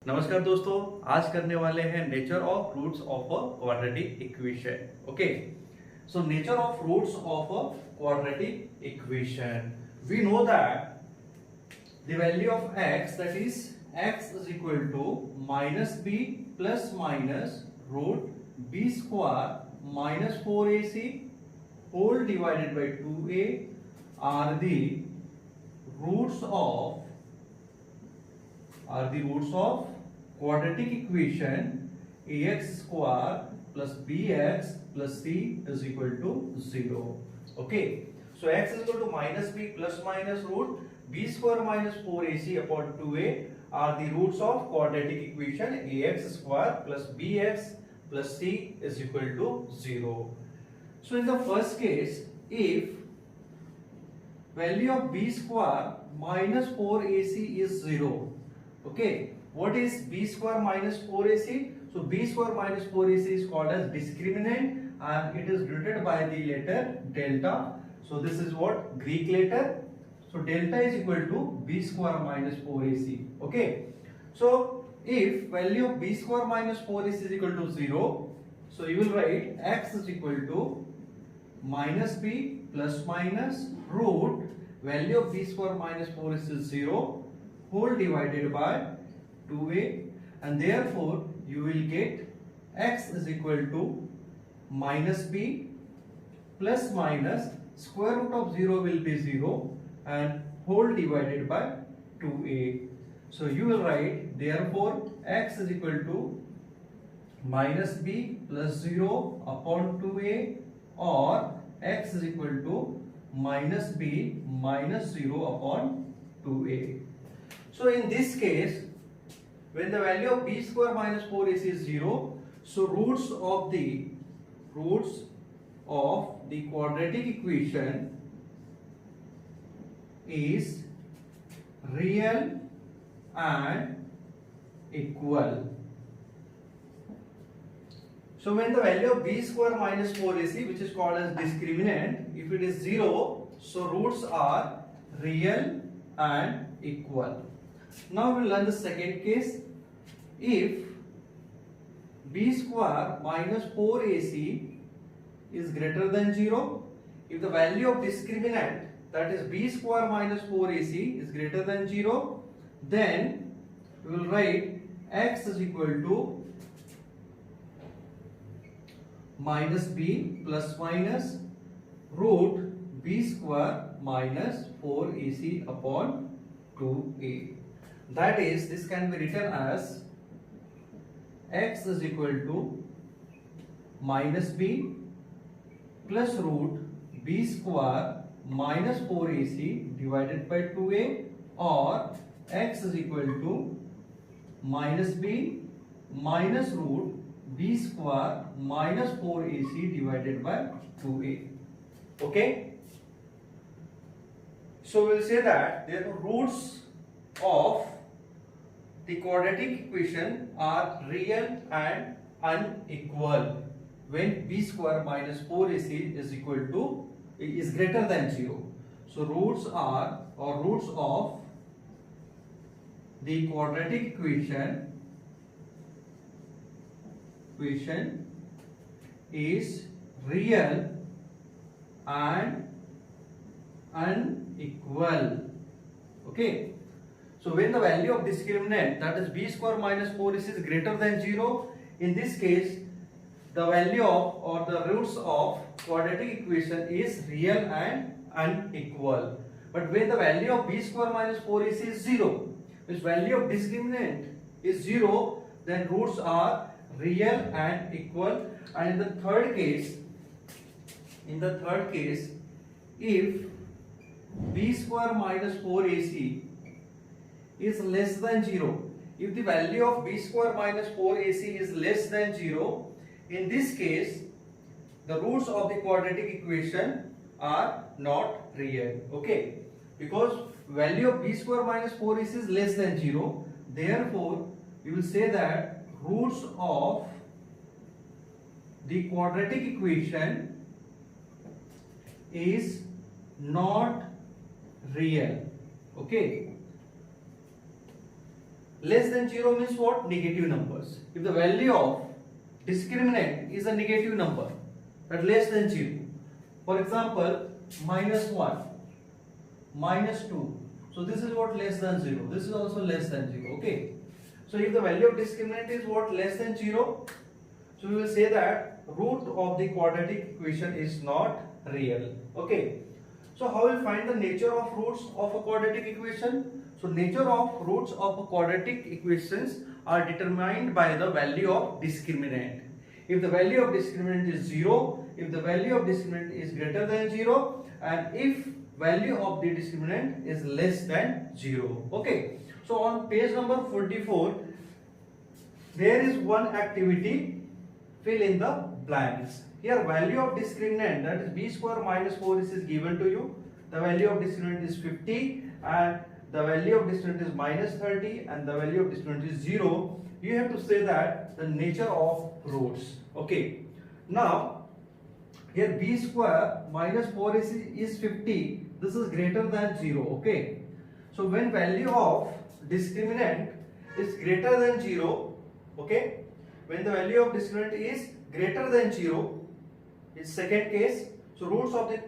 नमस्कार दोस्तों, आज करने वाले हैं nature of roots of a quadratic equation. Okay, so nature of roots of a quadratic equation, we know that the value of x, that is x is equal to minus b plus minus root b square minus 4ac whole divided by 2a are the roots of quadratic equation ax square plus bx plus c is equal to 0. Okay, so x is equal to minus b plus minus root b square minus 4ac upon 2a are the roots of quadratic equation ax square plus bx plus c is equal to 0. So in the first case, if value of b square minus 4ac is 0, okay, what is b square minus 4ac? So b square minus 4ac is called as discriminant and it is denoted by the letter delta. So this is what? Greek letter. So delta is equal to b square minus 4ac. Okay, so if value of b square minus 4ac is equal to 0, so you will write x is equal to minus b plus minus root value of b square minus 4ac is 0 whole divided by 2a, and therefore you will get x is equal to minus b plus minus square root of 0 will be 0 and whole divided by 2a. So you will write therefore x is equal to minus b plus 0 upon 2a or x is equal to minus b minus 0 upon 2a. So in this case, when the value of b square minus 4ac is 0, so roots of the quadratic equation is real and equal. So when the value of b square minus 4ac, which is called as discriminant, if it is 0, so roots are real and equal. Now we will learn the second case. If b square minus 4ac is greater than 0, if the value of discriminant, that is b square minus 4ac is greater than 0, then we will write x is equal to minus b plus minus root b square minus 4ac upon 2a. That is, this can be written as x is equal to minus b plus root b square minus 4ac divided by 2a, or x is equal to minus b minus root b square minus 4ac divided by 2a. Okay, so we will say that the roots of the quadratic equation are real and unequal when b square minus 4ac is greater than 0. So roots of the quadratic equation is real and unequal. Okay, so when the value of discriminant, that is b square minus 4ac is greater than 0, in this case the value of or the roots of quadratic equation is real and unequal. But when the value of b square minus 4ac is 0, which value of discriminant is 0, then roots are real and equal. And in the third case, if b square minus 4ac is less than 0, if the value of b square minus 4ac is less than 0, in this case the roots of the quadratic equation are not real. Okay, because value of b square minus 4ac is less than 0, therefore we will say that roots of the quadratic equation is not real. Okay, Less than 0 means what? Negative numbers. If the value of discriminant is a negative number, that less than 0. For example, -1, -2. So this is what? Less than 0. This is also less than 0. Okay. So if the value of discriminant is what? Less than 0. So we will say that root of the quadratic equation is not real. Okay. So how will find the nature of roots of a quadratic equation? So nature of roots of a quadratic equations are determined by the value of discriminant. If the value of discriminant is 0, if the value of discriminant is greater than 0, and if value of the discriminant is less than 0. Okay. So on page number 44, there is one activity, fill in the blanks. Here value of discriminant, that is b square minus 4ac is given to you. The value of discriminant is 50 and the value of discriminant is minus 30 and the value of discriminant is 0. You have to say that the nature of roots. Okay. Now here b square minus 4ac is 50. This is greater than 0. Okay. So when value of discriminant is greater than 0, okay, when the value of discriminant is greater than 0, is second case. So roots of the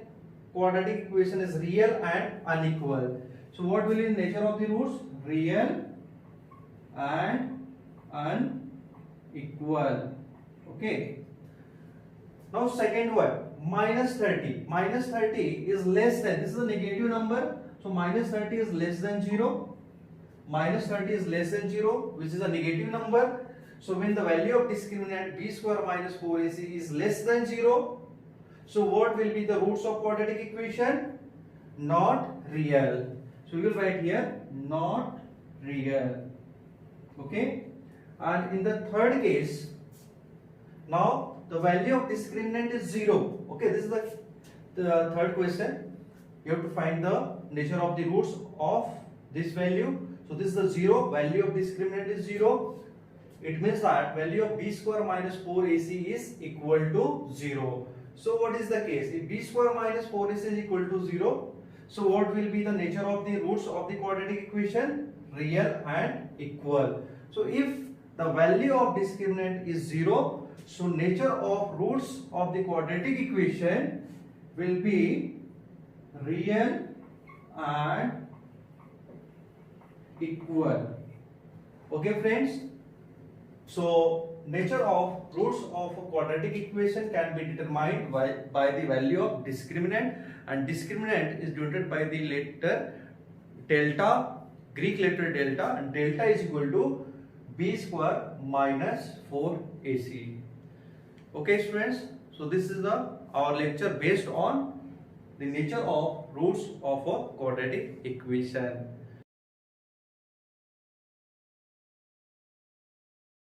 quadratic equation is real and unequal. So what will be the nature of the roots? Real and unequal. Okay. Now second one, minus 30. Minus 30 is less than, this is a negative number. So minus 30 is less than 0. Minus 30 is less than 0, which is a negative number. So when the value of discriminant b square minus 4ac is less than 0, so what will be the roots of quadratic equation? Not real. So we will write here not real. Okay. And in the third case, now the value of discriminant is 0. Okay, this is the third question. You have to find the nature of the roots of this value. So this is the 0, value of discriminant is 0. It means that value of b square minus 4ac is equal to 0. So what is the case? If b square minus 4ac is equal to 0, so what will be the nature of the roots of the quadratic equation? Real and equal. So if the value of discriminant is 0, so nature of roots of the quadratic equation will be real and equal. Okay friends. So nature of roots of a quadratic equation can be determined by the value of discriminant, and discriminant is denoted by the letter delta, Greek letter delta, and delta is equal to b square minus 4ac. Okay students, so this is our lecture based on the nature of roots of a quadratic equation.